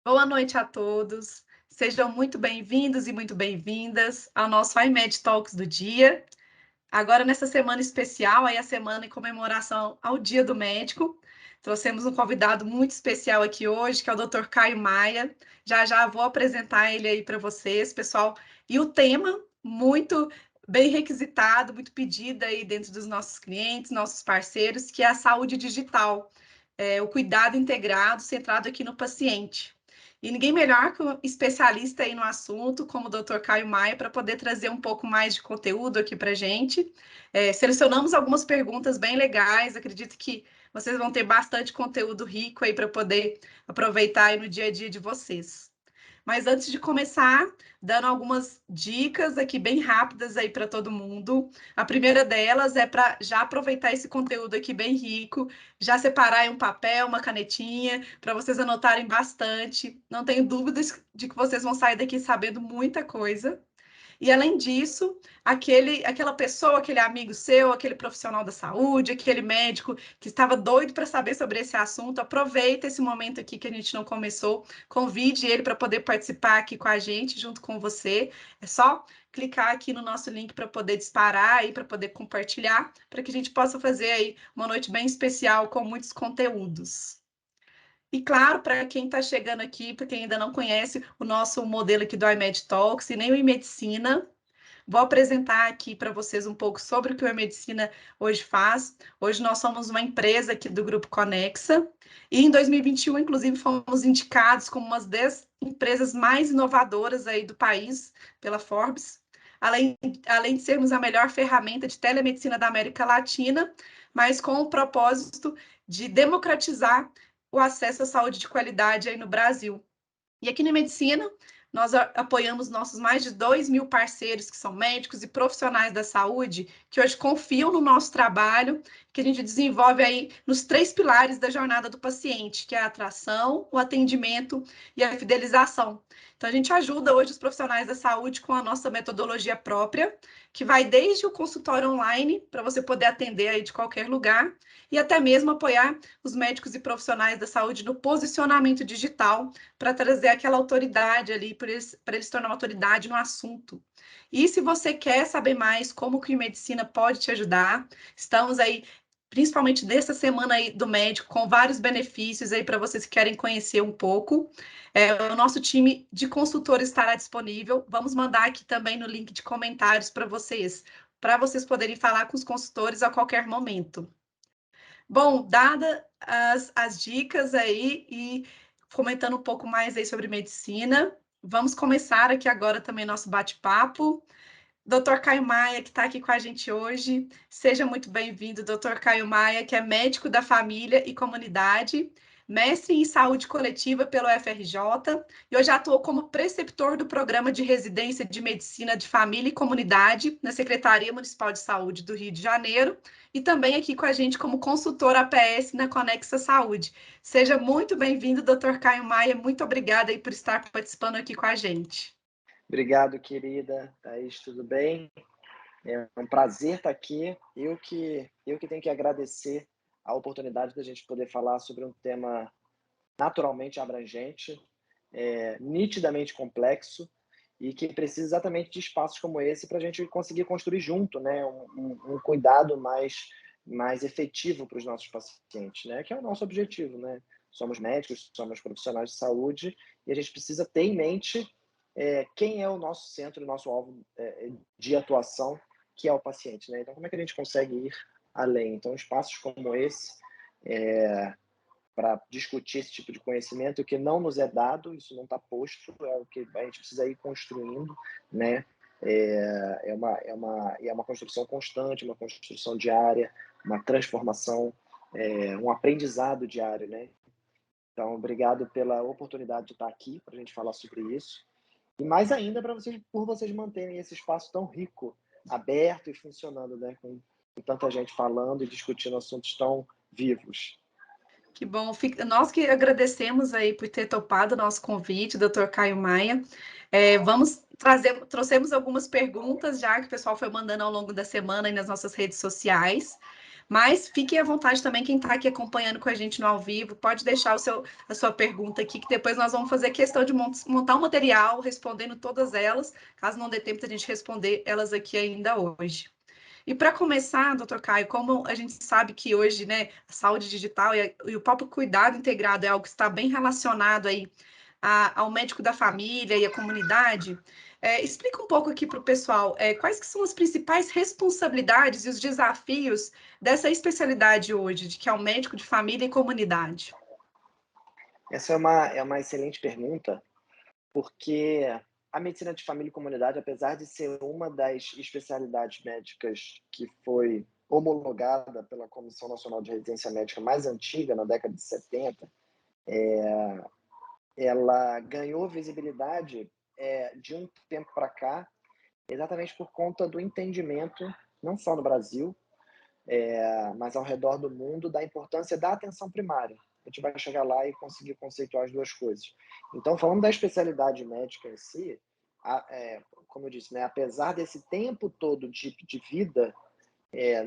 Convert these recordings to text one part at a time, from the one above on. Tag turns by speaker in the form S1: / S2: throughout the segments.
S1: Boa noite a todos. Sejam muito bem-vindos e muito bem-vindas ao nosso iMed Talks do dia. Agora, nessa semana especial, aí a semana em comemoração ao Dia do Médico, trouxemos um convidado muito especial aqui hoje, que é o Dr. Caio Maia. Já já vou apresentar ele aí para vocês, pessoal. E o tema muito bem requisitado, muito pedido aí dentro dos nossos clientes, nossos parceiros, que é a saúde digital, o cuidado integrado centrado aqui no paciente. E ninguém melhor que um especialista aí no assunto, como o Dr. Caio Maia, para poder trazer um pouco mais de conteúdo aqui para a gente. Selecionamos algumas perguntas bem legais, acredito que vocês vão ter bastante conteúdo rico aí para poder aproveitar aí no dia a dia de vocês. Mas antes de começar, dando algumas dicas aqui bem rápidas aí para todo mundo. A primeira delas é para já aproveitar esse conteúdo aqui bem rico, já separar aí um papel, uma canetinha, para vocês anotarem bastante. Não tenho dúvidas de que vocês vão sair daqui sabendo muita coisa. E além disso, aquela pessoa, aquele amigo seu, aquele profissional da saúde, aquele médico que estava doido para saber sobre esse assunto, aproveita esse momento aqui que a gente não começou, convide ele para poder participar aqui com a gente, junto com você. É só clicar aqui no nosso link para poder disparar e para poder compartilhar, para que a gente possa fazer aí uma noite bem especial com muitos conteúdos. E claro, para quem está chegando aqui, para quem ainda não conhece o nosso modelo aqui do iMed Talks e nem o iMedicina, vou apresentar aqui para vocês um pouco sobre o que o iMedicina hoje faz. Hoje nós somos uma empresa aqui do Grupo Conexa e em 2021, inclusive, fomos indicados como uma das 10 empresas mais inovadoras aí do país pela Forbes. Além de sermos a melhor ferramenta de telemedicina da América Latina, mas com o propósito de democratizar o acesso à saúde de qualidade aí no Brasil. E aqui na Medicina, nós apoiamos nossos mais de 2.000 parceiros, que são médicos e profissionais da saúde, que hoje confiam no nosso trabalho, que a gente desenvolve aí nos 3 pilares da jornada do paciente, que é a atração, o atendimento e a fidelização. Então, a gente ajuda hoje os profissionais da saúde com a nossa metodologia própria, que vai desde o consultório online, para você poder atender aí de qualquer lugar, e até mesmo apoiar os médicos e profissionais da saúde no posicionamento digital, para trazer aquela autoridade ali, para eles se tornar uma autoridade no assunto. E se você quer saber mais como que a medicina pode te ajudar, estamos aí, principalmente dessa semana aí do médico, com vários benefícios aí para vocês que querem conhecer um pouco. O nosso time de consultores estará disponível. Vamos mandar aqui também no link de comentários para vocês poderem falar com os consultores a qualquer momento. Bom, dadas as dicas aí e comentando um pouco mais aí sobre medicina, vamos começar aqui agora também nosso bate-papo. Dr. Caio Maia, que está aqui com a gente hoje, seja muito bem-vindo, Dr. Caio Maia, que é médico da família e comunidade, mestre em saúde coletiva pelo FRJ, e hoje atua como preceptor do programa de residência de medicina de família e comunidade na Secretaria Municipal de Saúde do Rio de Janeiro, e também aqui com a gente como consultor APS na Conexa Saúde. Seja muito bem-vindo, Dr. Caio Maia, muito obrigada aí por estar participando aqui com a gente.
S2: Obrigado, querida Thaís, tudo bem? É um prazer estar aqui. Eu que tenho que agradecer a oportunidade da gente poder falar sobre um tema naturalmente abrangente, nitidamente complexo e que precisa exatamente de espaços como esse para a gente conseguir construir junto, né, um cuidado mais efetivo para os nossos pacientes, né, que é o nosso objetivo, né? Somos médicos, somos profissionais de saúde e a gente precisa ter em mente quem é o nosso centro, o nosso alvo de atuação, que é o paciente, né? Então, como é que a gente consegue ir além? Então, espaços como esse, para discutir esse tipo de conhecimento que não nos é dado, isso não está posto, é o que a gente precisa ir construindo, né? É uma construção constante, uma construção diária, uma transformação, um aprendizado diário, né? Então, obrigado pela oportunidade de estar aqui para a gente falar sobre isso. E mais ainda por vocês manterem esse espaço tão rico, aberto e funcionando, né? Com tanta gente falando e discutindo assuntos tão vivos.
S1: Que bom, nós que agradecemos aí por ter topado o nosso convite, Dr. Caio Maia. Trouxemos algumas perguntas já que o pessoal foi mandando ao longo da semana aí nas nossas redes sociais, Mas fiquem à vontade também, quem está aqui acompanhando com a gente no ao vivo, pode deixar a sua pergunta aqui, que depois nós vamos fazer questão de montar um material respondendo todas elas, caso não dê tempo da gente responder elas aqui ainda hoje. E para começar, doutor Caio, como a gente sabe que hoje, né, a saúde digital e o próprio cuidado integrado é algo que está bem relacionado aí ao médico da família e à comunidade, explica um pouco aqui para o pessoal quais que são as principais responsabilidades e os desafios dessa especialidade hoje, de que é o médico de família e comunidade.
S2: Essa é uma excelente pergunta, porque a medicina de família e comunidade, apesar de ser uma das especialidades médicas que foi homologada pela Comissão Nacional de Residência Médica mais antiga, na década de 70, ela ganhou visibilidade de um tempo para cá, exatamente por conta do entendimento, não só no Brasil, mas ao redor do mundo, da importância da atenção primária. A gente vai chegar lá e conseguir conceituar as duas coisas. Então, falando da especialidade médica em si, como eu disse, né, apesar desse tempo todo de vida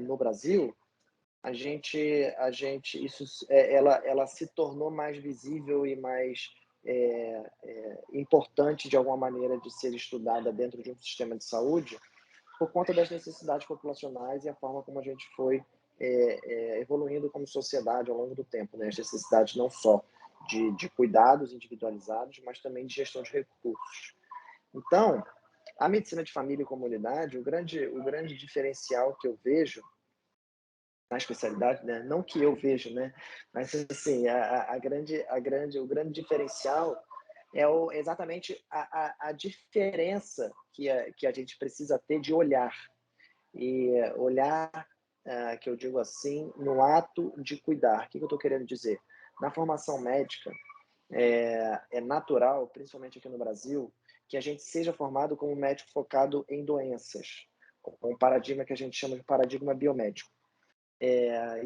S2: no Brasil, ela se tornou mais visível e mais importante de alguma maneira de ser estudada dentro de um sistema de saúde, por conta das necessidades populacionais e a forma como a gente foi evoluindo como sociedade ao longo do tempo, né? As necessidades não só de cuidados individualizados, mas também de gestão de recursos. Então, a medicina de família e comunidade, o grande diferencial que eu vejo na especialidade, né? Não que eu vejo, né? Mas assim, o grande diferencial é exatamente a diferença que a gente precisa ter de olhar. E olhar, que eu digo assim, no ato de cuidar. O que eu estou querendo dizer? Na formação médica, é natural, principalmente aqui no Brasil, que a gente seja formado como médico focado em doenças, com um paradigma que a gente chama de paradigma biomédico.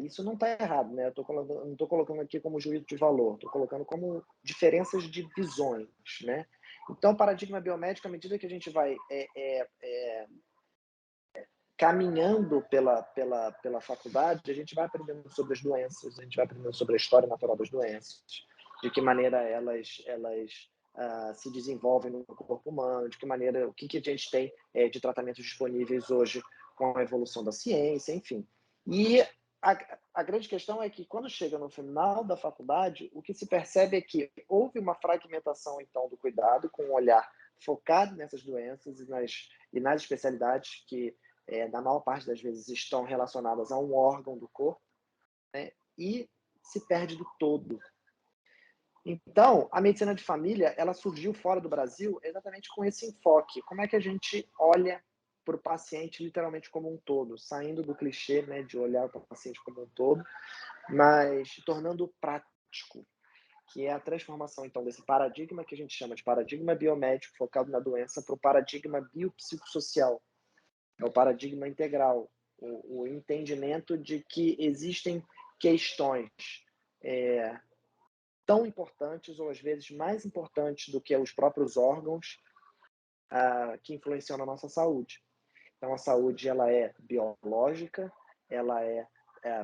S2: Isso não está errado, né? Não estou colocando aqui como juízo de valor, estou colocando como diferenças de visões, né? Então, o paradigma biomédico, à medida que a gente vai caminhando pela faculdade, a gente vai aprendendo sobre as doenças, a gente vai aprendendo sobre a história natural das doenças, de que maneira elas se desenvolvem no corpo humano, de que maneira, o que a gente tem de tratamentos disponíveis hoje com a evolução da ciência, enfim. E a grande questão é que, quando chega no final da faculdade, o que se percebe é que houve uma fragmentação, então, do cuidado, com um olhar focado nessas doenças e nas especialidades que, na maior parte das vezes, estão relacionadas a um órgão do corpo, né? E se perde do todo. Então, a medicina de família, ela surgiu fora do Brasil exatamente com esse enfoque. Como é que a gente olha para o paciente literalmente como um todo, saindo do clichê, né, de olhar para o paciente como um todo, mas tornando prático, que é a transformação, então, desse paradigma que a gente chama de paradigma biomédico focado na doença para o paradigma biopsicossocial. É o paradigma integral, o entendimento de que existem questões tão importantes, ou às vezes mais importantes do que os próprios órgãos, que influenciam na nossa saúde. Então, a saúde, ela é biológica, ela é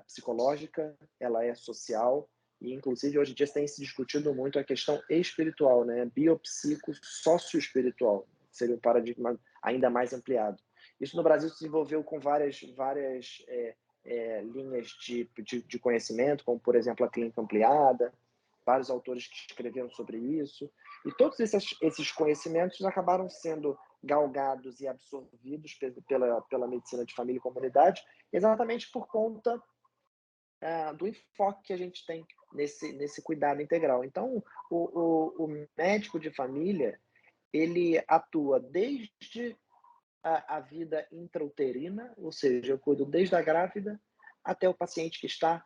S2: psicológica, ela é social, e inclusive hoje em dia tem se discutido muito a questão espiritual, né? Biopsico-socioespiritual, seria um paradigma ainda mais ampliado. Isso no Brasil se desenvolveu com várias linhas de conhecimento, como, por exemplo, a clínica ampliada, vários autores que escreveram sobre isso, e todos esses conhecimentos acabaram sendo galgados e absorvidos pela medicina de família e comunidade, exatamente por conta do enfoque que a gente tem nesse cuidado integral. Então, o médico de família, ele atua desde a vida intrauterina, ou seja, eu cuido desde a grávida até o paciente que está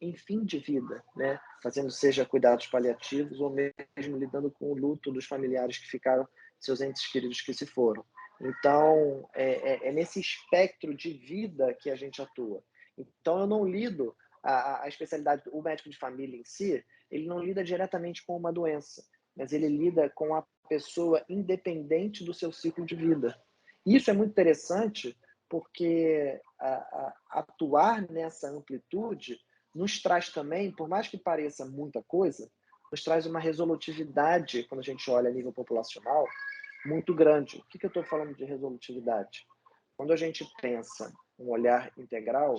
S2: em fim de vida, né? Fazendo seja cuidados paliativos ou mesmo lidando com o luto dos familiares que ficaram, seus entes queridos que se foram. Então, é nesse espectro de vida que a gente atua. Então, eu não lido a especialidade, o médico de família em si, ele não lida diretamente com uma doença, mas ele lida com a pessoa independente do seu ciclo de vida. Isso é muito interessante porque atuar nessa amplitude nos traz também, por mais que pareça muita coisa, nos traz uma resolutividade, quando a gente olha a nível populacional, muito grande. O que eu estou falando de resolutividade? Quando a gente pensa um olhar integral,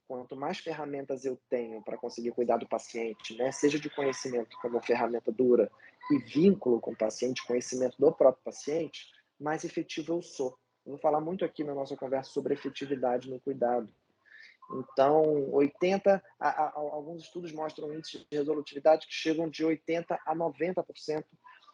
S2: quanto mais ferramentas eu tenho para conseguir cuidar do paciente, né, seja de conhecimento como ferramenta dura e vínculo com o paciente, conhecimento do próprio paciente, mais efetivo eu sou. Eu vou falar muito aqui na nossa conversa sobre efetividade no cuidado. Então, alguns estudos mostram índices de resolutividade que chegam de 80% a 90%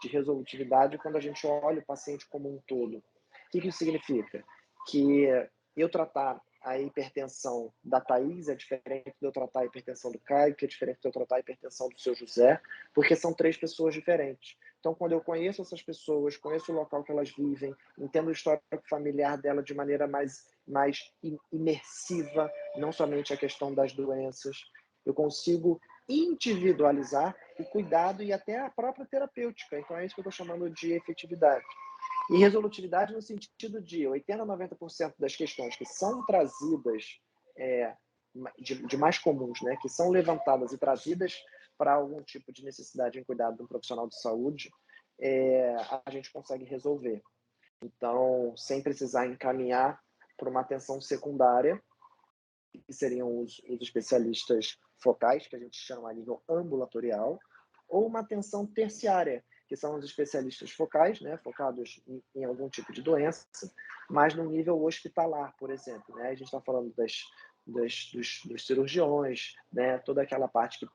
S2: de resolutividade quando a gente olha o paciente como um todo. O que isso significa? Que eu tratar a hipertensão da Thaís é diferente de eu tratar a hipertensão do Caio, que é diferente de eu tratar a hipertensão do seu José, porque são 3 pessoas diferentes. Então, quando eu conheço essas pessoas, conheço o local que elas vivem, entendo o histórico familiar dela de maneira mais imersiva, não somente a questão das doenças, eu consigo individualizar o cuidado e até a própria terapêutica. Então, é isso que eu estou chamando de efetividade. E resolutividade no sentido de 80% a 90% das questões que são trazidas, de mais comuns, né, que são levantadas e trazidas para algum tipo de necessidade em cuidado de um profissional de saúde, a gente consegue resolver. Então, sem precisar encaminhar para uma atenção secundária, que seriam os especialistas focais, que a gente chama a nível ambulatorial, ou uma atenção terciária, que são os especialistas focais, né, focados em algum tipo de doença, mas no nível hospitalar, por exemplo. Né? A gente está falando dos cirurgiões, né, toda aquela parte que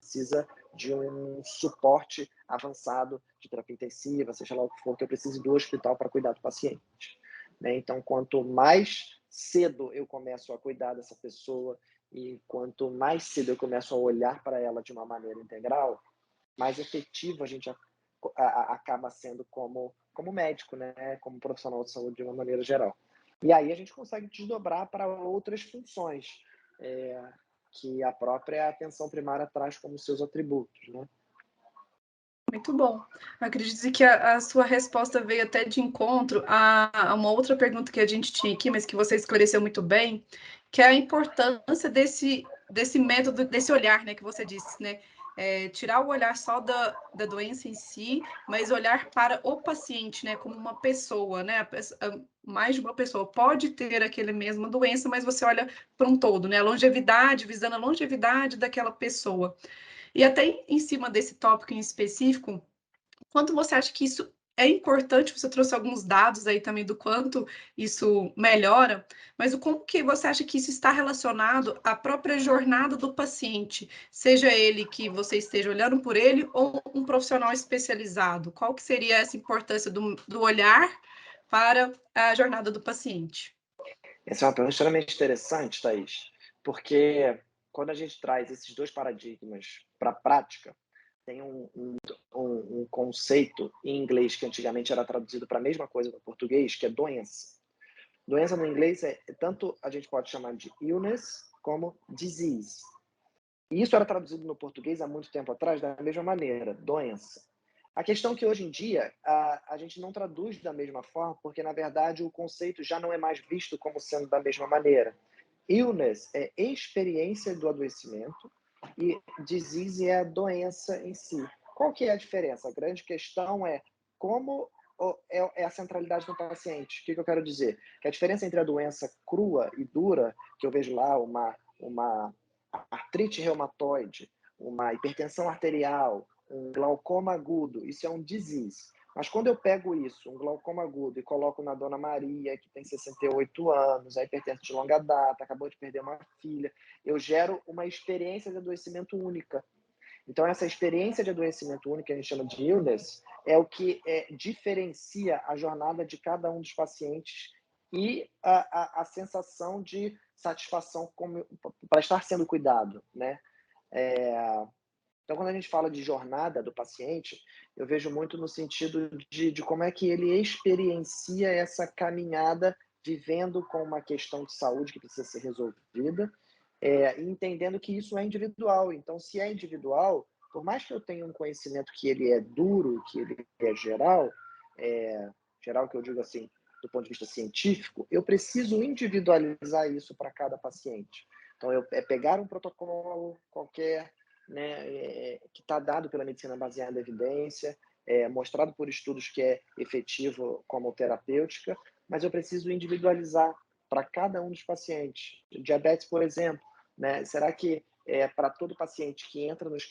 S2: precisa de um suporte avançado de terapia intensiva, seja lá o que for, que eu precise do hospital para cuidar do paciente. Né? Então, quanto mais cedo eu começo a cuidar dessa pessoa e quanto mais cedo eu começo a olhar para ela de uma maneira integral, mais efetivo a gente acaba sendo como médico, né? Como profissional de saúde de uma maneira geral. E aí a gente consegue desdobrar para outras funções que a própria atenção primária traz como seus atributos, né?
S1: Muito bom. Acredito que a sua resposta veio até de encontro a uma outra pergunta que a gente tinha aqui, mas que você esclareceu muito bem, que é a importância desse método, desse olhar, né, que você disse, né? Tirar o olhar só da doença em si, mas olhar para o paciente, né, como uma pessoa, né? Mais de uma pessoa pode ter aquele mesma doença, mas você olha para um todo, né? A longevidade, visando a longevidade daquela pessoa. E até em cima desse tópico em específico, quanto você acha que isso é importante? Você trouxe alguns dados aí também do quanto isso melhora, mas o como que você acha que isso está relacionado à própria jornada do paciente, seja ele que você esteja olhando por ele ou um profissional especializado? Qual que seria essa importância do olhar para a jornada do paciente?
S2: Essa é uma pergunta extremamente interessante, Thaís, porque quando a gente traz esses dois paradigmas para a prática, tem um conceito em inglês que antigamente era traduzido para a mesma coisa no português, que é doença. Doença no inglês tanto a gente pode chamar de illness como disease. E isso era traduzido no português há muito tempo atrás da mesma maneira, doença. A questão é que hoje em dia a gente não traduz da mesma forma, porque na verdade o conceito já não é mais visto como sendo da mesma maneira. Illness é experiência do adoecimento e disease é a doença em si. Qual que é a diferença? A grande questão é como é a centralidade do paciente. O que eu quero dizer? Que a diferença entre a doença crua e dura, que eu vejo lá uma artrite reumatoide, uma hipertensão arterial, um glaucoma agudo, isso é um disease. Mas quando eu pego isso, um glaucoma agudo, e coloco na Dona Maria, que tem 68 anos, é hipertensa de longa data, acabou de perder uma filha, eu gero uma experiência de adoecimento única. Então, essa experiência de adoecimento único, que a gente chama de illness, é o que diferencia a jornada de cada um dos pacientes e a sensação de satisfação para estar sendo cuidado, né? Então, quando a gente fala de jornada do paciente, eu vejo muito no sentido de como é que ele experiencia essa caminhada vivendo com uma questão de saúde que precisa ser resolvida, entendendo que isso é individual. Então, se é individual, por mais que eu tenha um conhecimento que ele é duro, que ele é geral que eu digo assim, do ponto de vista científico, eu preciso individualizar isso para cada paciente. Então, é pegar um protocolo qualquer, né, que está dado pela medicina baseada em evidência, mostrado por estudos que é efetivo como terapêutica, mas eu preciso individualizar para cada um dos pacientes. Diabetes, por exemplo, né, será que para todo paciente que entra nos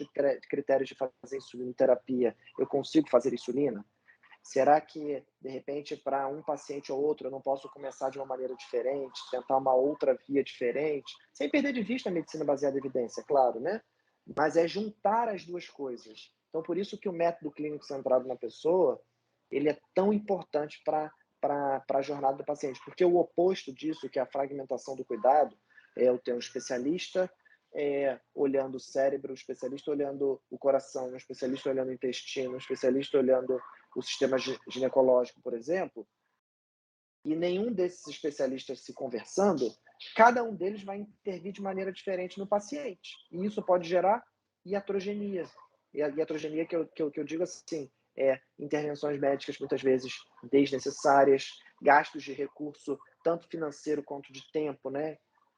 S2: critérios de fazer insulinoterapia, eu consigo fazer insulina? Será que, de repente, para um paciente ou outro, eu não posso começar de uma maneira diferente, tentar uma outra via diferente, sem perder de vista a medicina baseada em evidência, claro, né? Mas é juntar as duas coisas. Então, por isso que o método clínico centrado na pessoa, ele é tão importante para a jornada do paciente, porque o oposto disso, que é a fragmentação do cuidado, é eu ter um especialista olhando o cérebro, um especialista olhando o coração, um especialista olhando o intestino, um especialista olhando o sistema ginecológico, por exemplo, e nenhum desses especialistas se conversando, cada um deles vai intervir de maneira diferente no paciente. E isso pode gerar iatrogenia. E a iatrogenia que eu digo assim, intervenções médicas muitas vezes desnecessárias, gastos de recurso, tanto financeiro quanto de tempo, né?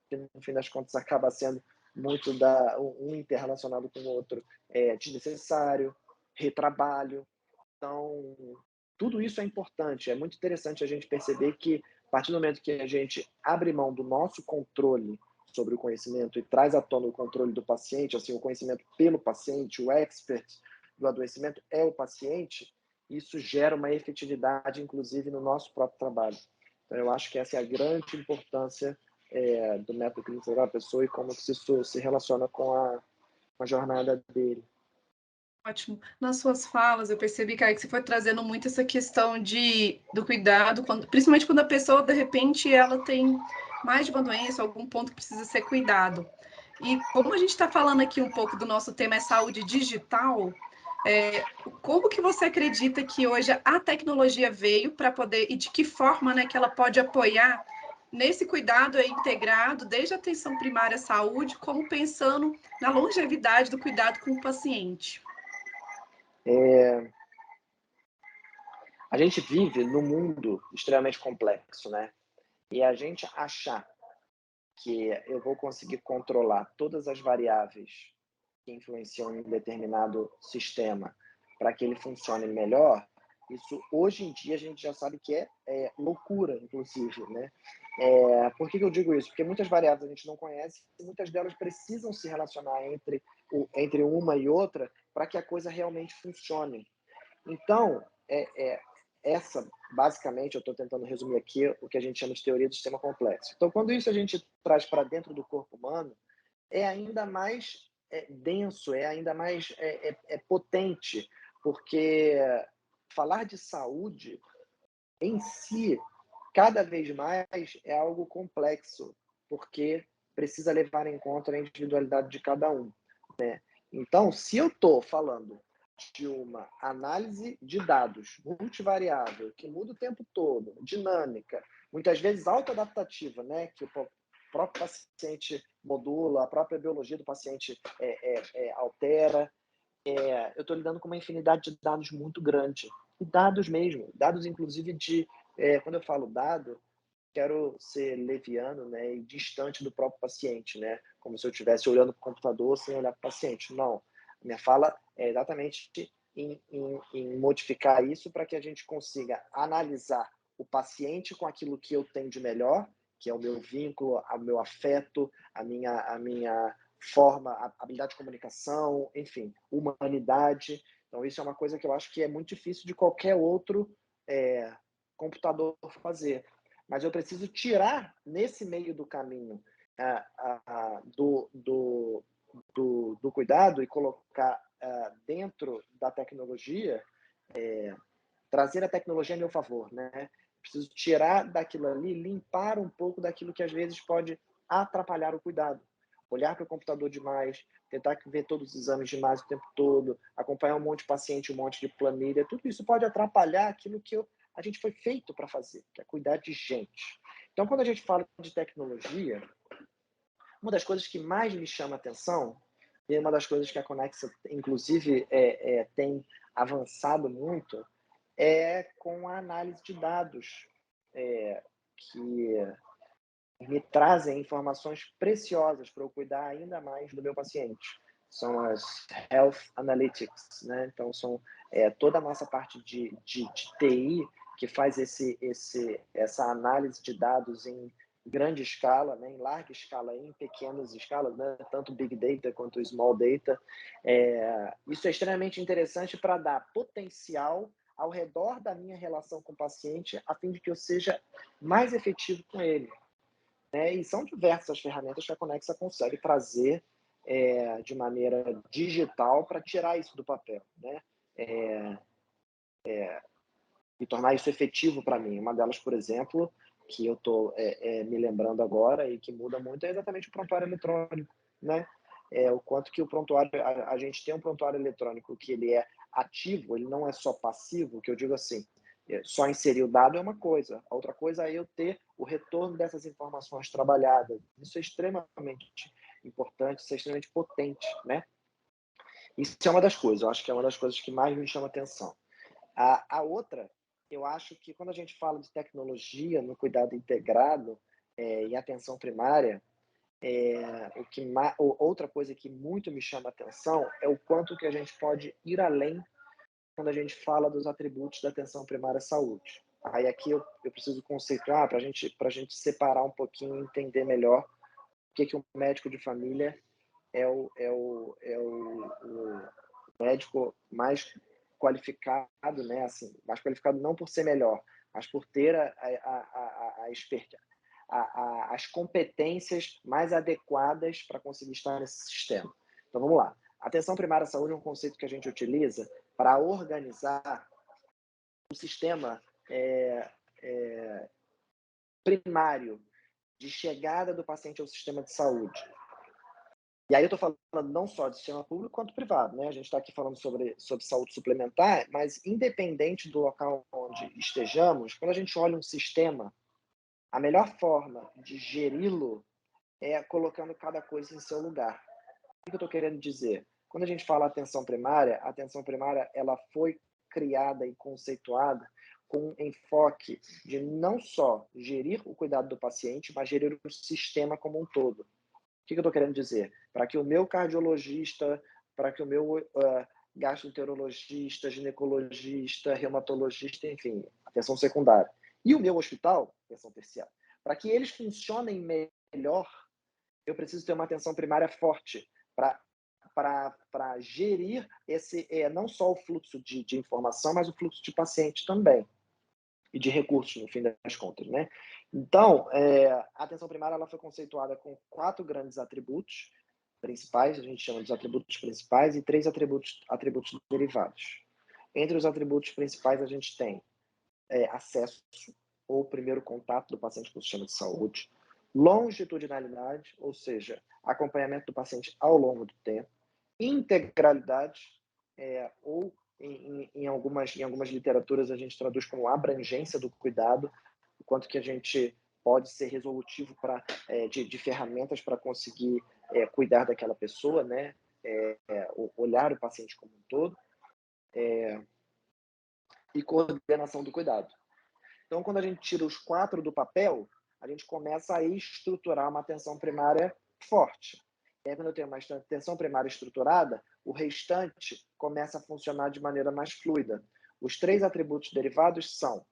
S2: Que no fim das contas acaba sendo muito um interrelacionado com o outro, desnecessário, retrabalho. Então, tudo isso é importante. É muito interessante a gente perceber que, a partir do momento que a gente abre mão do nosso controle sobre o conhecimento e traz à tona o controle do paciente, assim, o conhecimento pelo paciente, o expert do adoecimento é o paciente, isso gera uma efetividade, inclusive, no nosso próprio trabalho. Então, eu acho que essa é a grande importância do método clínico da pessoa e como que isso se relaciona com a jornada dele.
S1: Ótimo. Nas suas falas, eu percebi, Caio, que você foi trazendo muito essa questão do cuidado, principalmente quando a pessoa, de repente, ela tem mais de uma doença, algum ponto que precisa ser cuidado. E como a gente está falando aqui um pouco do nosso tema é saúde digital, como que você acredita que hoje a tecnologia veio para poder, e de que forma, né, que ela pode apoiar nesse cuidado integrado, desde a atenção primária à saúde, como pensando na longevidade do cuidado com o paciente?
S2: A gente vive num mundo extremamente complexo, né? E a gente achar que eu vou conseguir controlar todas as variáveis que influenciam em um determinado sistema para que ele funcione melhor, isso hoje em dia a gente já sabe que é loucura, inclusive, né? Por que eu digo isso? Porque muitas variáveis a gente não conhece e muitas delas precisam se relacionar entre uma e outra para que a coisa realmente funcione. Então, basicamente, eu estou tentando resumir aqui o que a gente chama de teoria do sistema complexo. Então, quando isso a gente traz para dentro do corpo humano, é ainda mais denso, é ainda mais potente, porque falar de saúde em si, cada vez mais, é algo complexo, porque precisa levar em conta a individualidade de cada um. Então, se eu estou falando de uma análise de dados multivariável, que muda o tempo todo, dinâmica, muitas vezes autoadaptativa, né? Que o próprio paciente modula, a própria biologia do paciente altera. Eu estou lidando com uma infinidade de dados muito grande. E dados mesmo, dados inclusive quando eu falo dado, quero ser leviano, né, e distante do próprio paciente, né, como se eu estivesse olhando para o computador sem olhar para o paciente. Não, minha fala é exatamente em modificar isso para que a gente consiga analisar o paciente com aquilo que eu tenho de melhor, que é o meu vínculo, o meu afeto, a minha forma, a habilidade de comunicação, enfim, humanidade. Então, isso é uma coisa que eu acho que é muito difícil de qualquer outro computador fazer. Mas eu preciso tirar, nesse meio do caminho, do cuidado e colocar dentro da tecnologia, trazer a tecnologia a meu favor, né? Preciso tirar daquilo ali, limpar um pouco daquilo que às vezes pode atrapalhar o cuidado. Olhar para o computador demais, tentar ver todos os exames demais o tempo todo, acompanhar um monte de paciente, um monte de planilha, tudo isso pode atrapalhar aquilo que a gente foi feito para fazer, que é cuidar de gente. Então, quando a gente fala de tecnologia, uma das coisas que mais me chama a atenção, e uma das coisas que a Conexa, inclusive, tem avançado muito, é com a análise de dados. que me trazem informações preciosas para eu cuidar ainda mais do meu paciente. São as Health Analytics, né? Então, são toda a nossa parte de TI que faz essa análise de dados em grande escala, né? Em larga escala e em pequenas escalas, né? Tanto Big Data quanto Small Data. Isso é extremamente interessante para dar potencial ao redor da minha relação com o paciente, a fim de que eu seja mais efetivo com ele. E são diversas as ferramentas que a Conexa consegue trazer de maneira digital para tirar isso do papel, né? E tornar isso efetivo para mim. Uma delas, por exemplo, que eu estou me lembrando agora e que muda muito é exatamente o prontuário eletrônico, né? O quanto que o prontuário, a gente tem um prontuário eletrônico que ele é ativo, ele não é só passivo, que eu digo assim, só inserir o dado é uma coisa, a outra coisa é eu ter o retorno dessas informações trabalhadas. Isso é extremamente importante, isso é extremamente potente, né? Isso é uma das coisas, eu acho que é uma das coisas que mais me chama atenção. A outra, eu acho que quando a gente fala de tecnologia no cuidado integrado e atenção primária, outra coisa que muito me chama atenção é o quanto que a gente pode ir além quando a gente fala dos atributos da atenção primária à saúde. Aí aqui eu preciso conceituar para a gente separar um pouquinho e entender melhor o que um médico de família é o médico mais qualificado, né? Assim, mais qualificado não por ser melhor, mas por ter as competências mais adequadas para conseguir estar nesse sistema. Então, vamos lá. Atenção primária à saúde é um conceito que a gente utiliza para organizar o sistema primário de chegada do paciente ao sistema de saúde. E aí eu estou falando não só de sistema público quanto privado, né? A gente está aqui falando sobre saúde suplementar, mas independente do local onde estejamos, quando a gente olha um sistema, a melhor forma de geri-lo é colocando cada coisa em seu lugar. O que eu estou querendo dizer? Quando a gente fala atenção primária ela foi criada e conceituada com um enfoque de não só gerir o cuidado do paciente, mas gerir o sistema como um todo. O que eu estou querendo dizer? Para que o meu cardiologista, para que o meu gastroenterologista, ginecologista, reumatologista, enfim, atenção secundária, e o meu hospital, atenção terciária, para que eles funcionem melhor, eu preciso ter uma atenção primária forte para gerir não só o fluxo de informação, mas o fluxo de paciente também e de recursos, no fim das contas, né? Então, a atenção primária ela foi conceituada com 4 grandes atributos principais, a gente chama de atributos principais, e 3 atributos derivados. Entre os atributos principais, a gente tem acesso, ou primeiro contato do paciente com o sistema de saúde, longitudinalidade, ou seja, acompanhamento do paciente ao longo do tempo, integralidade, ou em algumas literaturas a gente traduz como abrangência do cuidado, o quanto que a gente pode ser resolutivo de ferramentas para conseguir cuidar daquela pessoa, né? Olhar o paciente como um todo, e coordenação do cuidado. Então, quando a gente tira os 4 do papel, a gente começa a estruturar uma atenção primária forte. E aí, quando eu tenho uma atenção primária estruturada, o restante começa a funcionar de maneira mais fluida. Os 3 atributos derivados são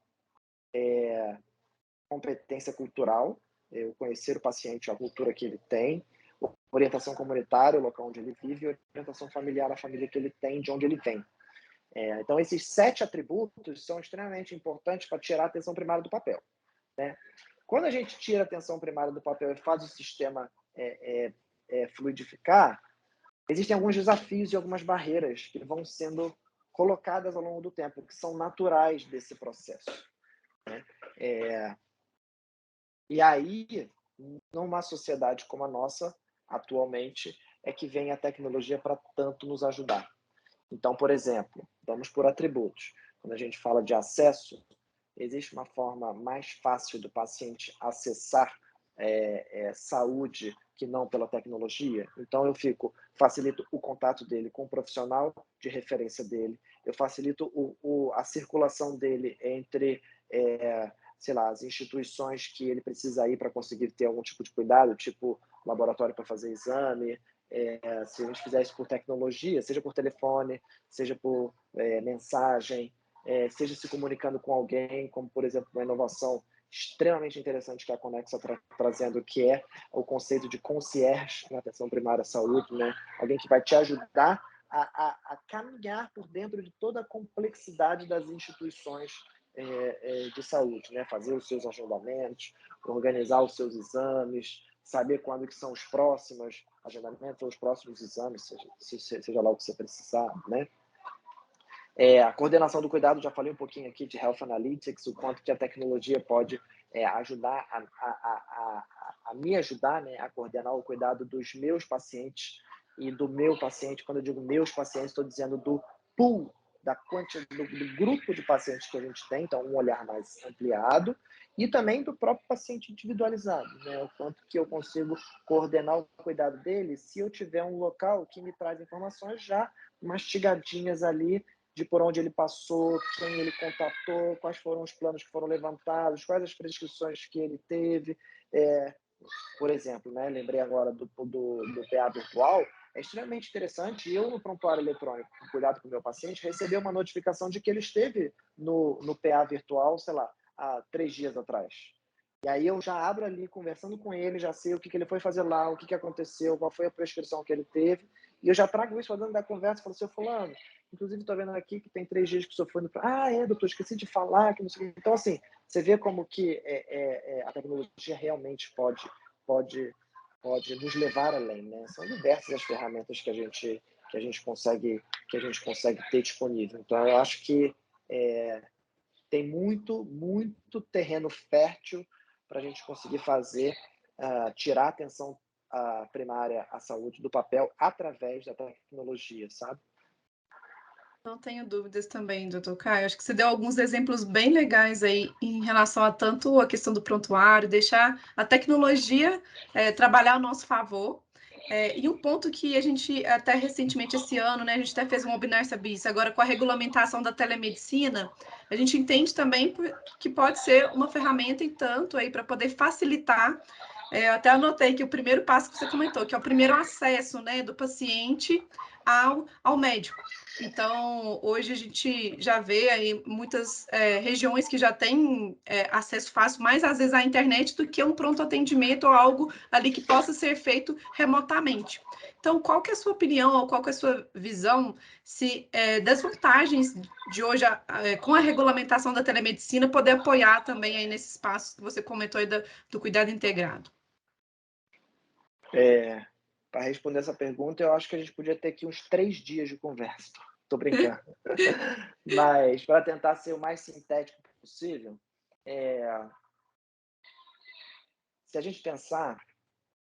S2: competência cultural, eu conhecer o paciente, a cultura que ele tem, orientação comunitária, o local onde ele vive, e orientação familiar, a família que ele tem, de onde ele vem. Então, esses 7 atributos são extremamente importantes para tirar a atenção primária do papel, né? Quando a gente tira a atenção primária do papel e faz o sistema fluidificar, existem alguns desafios e algumas barreiras que vão sendo colocadas ao longo do tempo, que são naturais desse processo, né? E aí, numa sociedade como a nossa, atualmente, é que vem a tecnologia para tanto nos ajudar. Então, por exemplo, vamos por atributos. Quando a gente fala de acesso, existe uma forma mais fácil do paciente acessar saúde que não pela tecnologia. Então, eu facilito o contato dele com o profissional de referência dele, eu facilito a circulação dele entre sei lá, as instituições que ele precisa ir para conseguir ter algum tipo de cuidado, tipo laboratório para fazer exame, se a gente fizer isso por tecnologia, seja por telefone, seja por mensagem, seja se comunicando com alguém, como, por exemplo, uma inovação extremamente interessante que a Connexa está trazendo, que é o conceito de concierge na atenção primária à saúde, né? Alguém que vai te ajudar a caminhar por dentro de toda a complexidade das instituições de saúde, né? Fazer os seus agendamentos, organizar os seus exames, saber quando que são os próximos agendamentos ou os próximos exames, seja lá o que você precisar, né? A coordenação do cuidado, já falei um pouquinho aqui de Health Analytics, o quanto que a tecnologia pode ajudar a me ajudar, né, a coordenar o cuidado dos meus pacientes e do meu paciente. Quando eu digo meus pacientes, estou dizendo do pool, da quantidade, do grupo de pacientes que a gente tem, então um olhar mais ampliado, e também do próprio paciente individualizado, né, o quanto que eu consigo coordenar o cuidado dele se eu tiver um local que me traz informações já mastigadinhas ali, de por onde ele passou, quem ele contatou, quais foram os planos que foram levantados, quais as prescrições que ele teve. Por exemplo, né, lembrei agora do PA virtual, é extremamente interessante. Eu, no prontuário eletrônico, com cuidado com o meu paciente, recebi uma notificação de que ele esteve no PA virtual, sei lá, há 3 dias atrás. E aí eu já abro ali, conversando com ele, já sei o que ele foi fazer lá, o que aconteceu, qual foi a prescrição que ele teve, e eu já trago isso para dentro da conversa, falo, seu fulano, inclusive estou vendo aqui que tem 3 dias que o senhor foi no... doutor, esqueci de falar, que não sei o que. Então, assim, você vê como que a tecnologia realmente pode nos levar além, né? São diversas as ferramentas que a gente consegue ter disponível. Então, eu acho que tem muito terreno fértil para a gente conseguir fazer, tirar a atenção primária à saúde do papel através da tecnologia, sabe?
S1: Não tenho dúvidas também, doutor Caio. Acho que você deu alguns exemplos bem legais aí em relação a tanto a questão do prontuário, deixar a tecnologia trabalhar ao nosso favor. E um ponto que a gente, até recentemente esse ano, né, a gente até fez um webinar sobre isso, agora com a regulamentação da telemedicina, a gente entende também que pode ser uma ferramenta e tanto aí para poder facilitar. Eu até anotei que o primeiro passo que você comentou, que é o primeiro acesso, né, do paciente ao médico. Então, hoje a gente já vê aí muitas regiões que já têm acesso fácil, mais às vezes à internet do que um pronto atendimento ou algo ali que possa ser feito remotamente. Então, qual que é a sua opinião ou qual que é a sua visão das vantagens de hoje, com a regulamentação da telemedicina, poder apoiar também aí nesses passos que você comentou aí do cuidado integrado?
S2: Para responder essa pergunta, eu acho que a gente podia ter aqui uns 3 dias de conversa. Tô brincando. Mas, para tentar ser o mais sintético possível, se a gente pensar,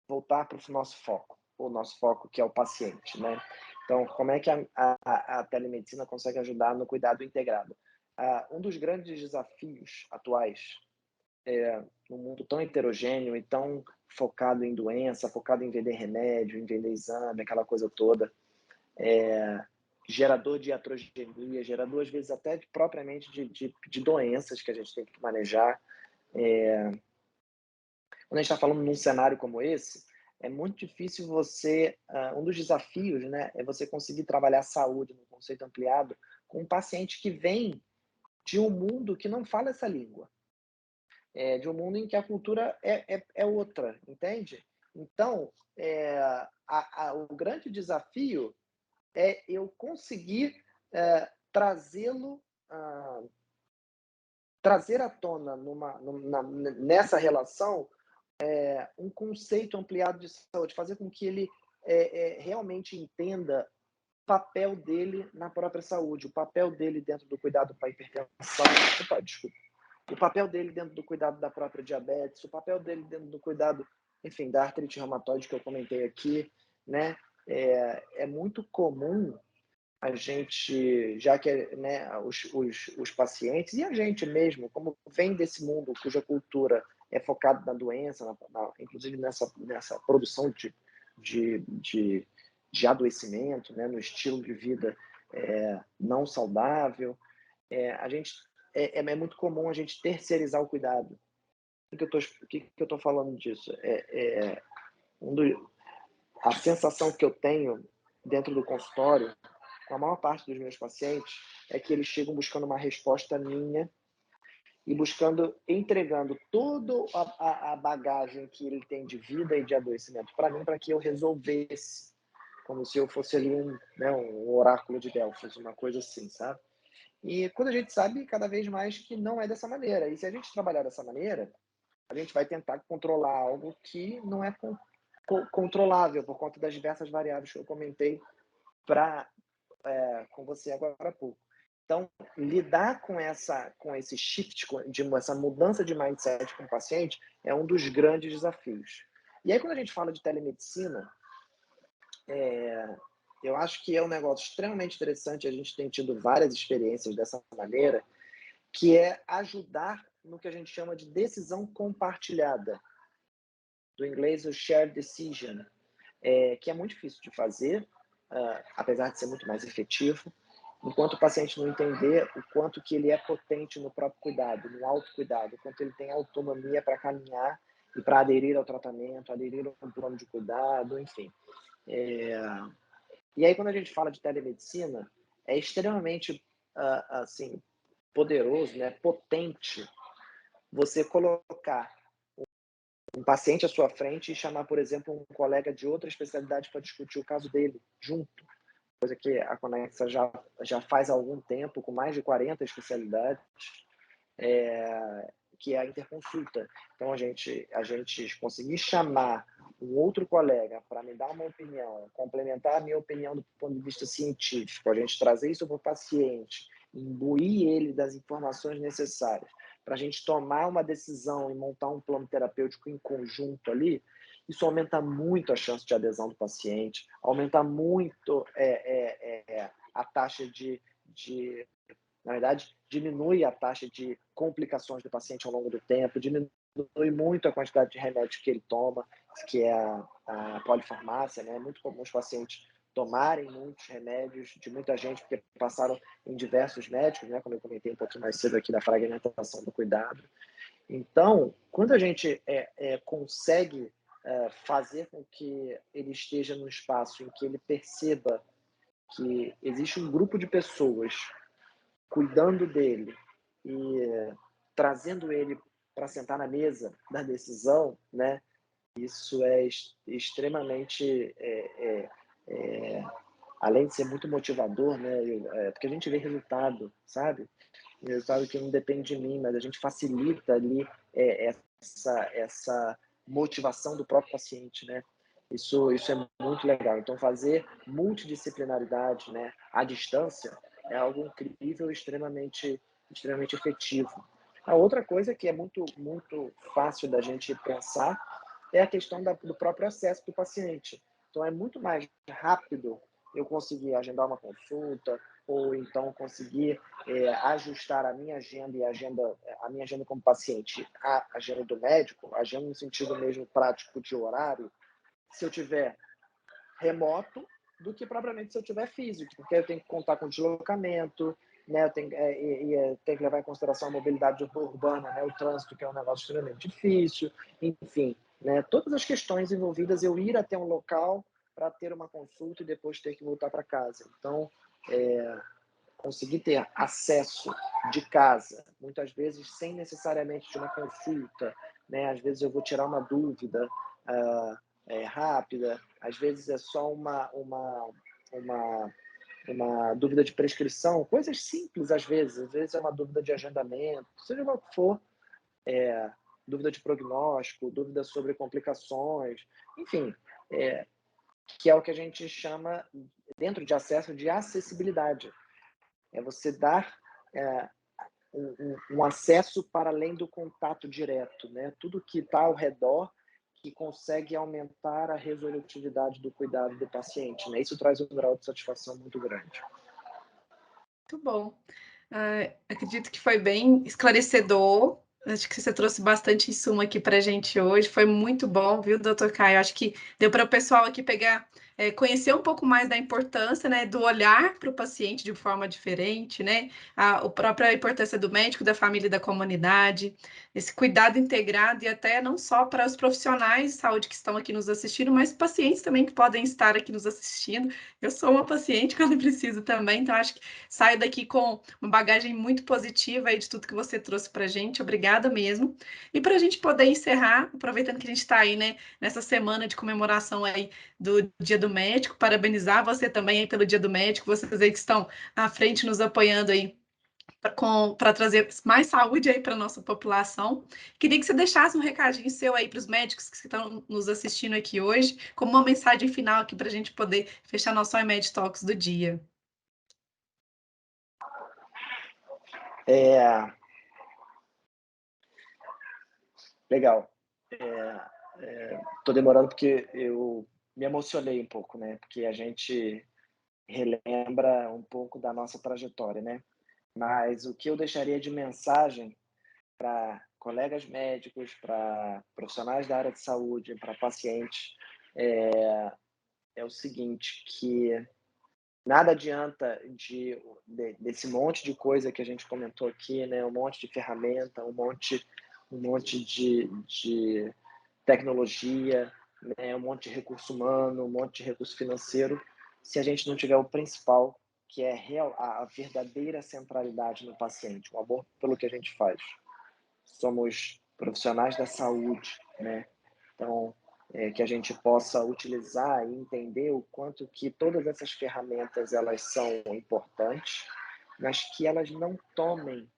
S2: voltar para o nosso foco, o nosso foco que é o paciente, né? Então, como é que a telemedicina consegue ajudar no cuidado integrado? Um dos grandes desafios atuais, num mundo tão heterogêneo e tão focado em doença, focado em vender remédio, em vender exame, aquela coisa toda, gerador de iatrogenia, gerador, às vezes, até propriamente de doenças que a gente tem que manejar. Quando a gente está falando num cenário como esse, é muito difícil você... um dos desafios, né, é você conseguir trabalhar saúde no conceito ampliado com um paciente que vem de um mundo que não fala essa língua. De um mundo em que a cultura é outra, entende? Então, o grande desafio é eu conseguir trazê-lo, trazer à tona nessa relação um conceito ampliado de saúde, fazer com que ele realmente entenda o papel dele na própria saúde, o papel dele dentro do cuidado para a hipertensão, desculpa, o papel dele dentro do cuidado da própria diabetes, o papel dele dentro do cuidado, enfim, da artrite reumatoide que eu comentei aqui, né? É muito comum a gente, já que, né, os pacientes e a gente mesmo, como vem desse mundo cuja cultura é focada na doença, inclusive nessa produção de adoecimento, né, no estilo de vida não saudável, a gente é muito comum a gente terceirizar o cuidado. Por que eu estou falando disso? A sensação que eu tenho dentro do consultório, com a maior parte dos meus pacientes, é que eles chegam buscando uma resposta minha e entregando toda a bagagem que ele tem de vida e de adoecimento para mim, para que eu resolvesse, como se eu fosse ali um oráculo de Delfos, uma coisa assim, sabe? E quando a gente sabe cada vez mais que não é dessa maneira. E se a gente trabalhar dessa maneira, a gente vai tentar controlar algo que não é controlável por conta das diversas variáveis que eu comentei com você agora há pouco. Então, lidar com esse shift, essa mudança de mindset com o paciente é um dos grandes desafios. E aí, quando a gente fala de telemedicina, eu acho que é um negócio extremamente interessante, a gente tem tido várias experiências dessa maneira, que é ajudar no que a gente chama de decisão compartilhada. Do inglês, o shared decision, que é muito difícil de fazer, apesar de ser muito mais efetivo, enquanto o paciente não entender o quanto que ele é potente no próprio cuidado, no autocuidado, o quanto ele tem autonomia para caminhar e para aderir ao tratamento, aderir a um plano de cuidado, enfim. E aí, quando a gente fala de telemedicina, é extremamente assim, poderoso, né, potente, você colocar um paciente à sua frente e chamar, por exemplo, um colega de outra especialidade para discutir o caso dele, junto. Coisa que a Conexa já faz há algum tempo, com mais de 40 especialidades, que é a interconsulta. Então, a gente conseguir chamar um outro colega para me dar uma opinião, complementar a minha opinião do ponto de vista científico, a gente trazer isso para o paciente, imbuir ele das informações necessárias para a gente tomar uma decisão e montar um plano terapêutico em conjunto ali, isso aumenta muito a chance de adesão do paciente, aumenta muito a taxa na verdade, diminui a taxa de complicações do paciente ao longo do tempo, diminui muito a quantidade de remédios que ele toma, que é a polifarmácia, né? É muito comum os pacientes tomarem muitos remédios de muita gente, porque passaram em diversos médicos, né? Como eu comentei um pouquinho mais cedo aqui da fragmentação do cuidado. Então, quando a gente consegue fazer com que ele esteja num espaço em que ele perceba que existe um grupo de pessoas cuidando dele e trazendo ele para sentar na mesa da decisão, né? Isso é extremamente, além de ser muito motivador, né? Porque a gente vê resultado, sabe? Resultado que não depende de mim, mas a gente facilita ali essa motivação do próprio paciente, né? Isso é muito legal. Então, fazer multidisciplinaridade, né, à distância é algo incrível e extremamente efetivo. A outra coisa que é muito fácil da gente pensar é a questão do próprio acesso do paciente. Então, é muito mais rápido eu conseguir agendar uma consulta ou então conseguir ajustar a minha agenda a minha agenda como paciente, a agenda do médico, agenda no sentido mesmo prático de horário, se eu tiver remoto, do que propriamente se eu tiver físico, porque eu tenho que contar com deslocamento, né? Eu tenho que levar em consideração a mobilidade urbana, né? O trânsito, que é um negócio extremamente difícil, enfim, né? Todas as questões envolvidas, eu ir até um local para ter uma consulta e depois ter que voltar para casa. Então, conseguir ter acesso de casa, muitas vezes sem necessariamente de uma consulta, né? Às vezes eu vou tirar uma dúvida rápida, às vezes é só uma dúvida de prescrição, coisas simples às vezes é uma dúvida de agendamento, seja o que for, dúvida de prognóstico, dúvida sobre complicações, enfim, que é o que a gente chama, dentro de acesso, de acessibilidade. É você dar um acesso para além do contato direto, né? Tudo que está ao redor que consegue aumentar a resolutividade do cuidado do paciente, né? Isso traz um grau de satisfação muito grande.
S1: Muito bom. Acredito que foi bem esclarecedor. Acho que você trouxe bastante insumo aqui para a gente hoje. Foi muito bom, viu, doutor Caio? Acho que deu para o pessoal aqui pegar conhecer um pouco mais da importância, né, do olhar para o paciente de forma diferente, né, a própria importância do médico, da família e da comunidade, esse cuidado integrado e até não só para os profissionais de saúde que estão aqui nos assistindo, mas pacientes também que podem estar aqui nos assistindo. Eu sou uma paciente quando preciso também, então acho que saio daqui com uma bagagem muito positiva aí de tudo que você trouxe para a gente. Obrigada mesmo. E para a gente poder encerrar, aproveitando que a gente está aí, né, nessa semana de comemoração aí do Dia do Médico, parabenizar você também aí pelo Dia do Médico, vocês aí que estão à frente nos apoiando aí para trazer mais saúde aí para a nossa população. Queria que você deixasse um recadinho seu aí para os médicos que estão nos assistindo aqui hoje, como uma mensagem final aqui para a gente poder fechar nosso iMed Talks do dia.
S2: Legal. Tô demorando porque eu me emocionei um pouco, né? Porque a gente relembra um pouco da nossa trajetória, né? Mas o que eu deixaria de mensagem para colegas médicos, para profissionais da área de saúde, para pacientes, é o seguinte, que nada adianta desse monte de coisa que a gente comentou aqui, né? Um monte de ferramenta, um monte de tecnologia, né? Um monte de recurso humano, um monte de recurso financeiro, se a gente não tiver o principal, que é a verdadeira centralidade no paciente, o amor pelo que a gente faz. Somos profissionais da saúde, né? Então, que a gente possa utilizar e entender o quanto que todas essas ferramentas elas são importantes, mas que elas não tomem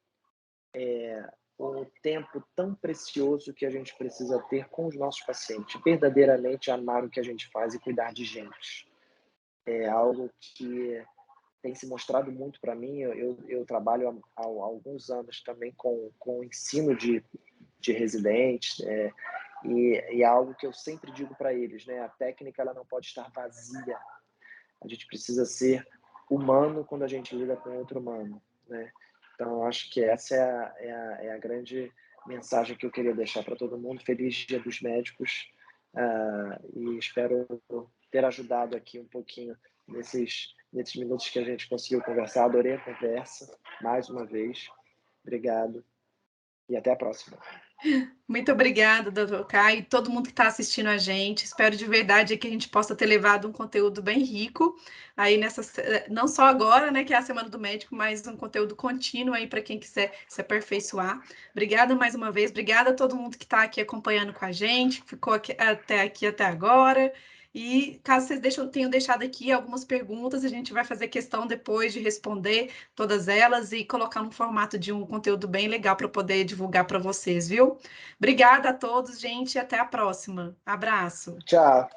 S2: o tempo tão precioso que a gente precisa ter com os nossos pacientes, verdadeiramente amar o que a gente faz e cuidar de gente. É algo que tem se mostrado muito para mim. Eu trabalho há alguns anos também com o ensino de residentes, e é algo que eu sempre digo para eles, né? A técnica ela não pode estar vazia. A gente precisa ser humano quando a gente lida com outro humano, né? Então, acho que essa é a grande mensagem que eu queria deixar para todo mundo. Feliz Dia dos Médicos, e espero ter ajudado aqui um pouquinho nesses minutos que a gente conseguiu conversar. Adorei a conversa, mais uma vez. Obrigado e até a próxima.
S1: Muito obrigada, doutor Caio, e todo mundo que está assistindo a gente. Espero de verdade que a gente possa ter levado um conteúdo bem rico aí não só agora, né, que é a Semana do Médico, mas um conteúdo contínuo aí para quem quiser se aperfeiçoar. Obrigada mais uma vez, obrigada a todo mundo que está aqui acompanhando com a gente, que ficou até agora. E caso vocês tenham deixado aqui algumas perguntas, a gente vai fazer questão depois de responder todas elas e colocar no formato de um conteúdo bem legal para poder divulgar para vocês, viu? Obrigada a todos, gente, e até a próxima. Abraço.
S2: Tchau.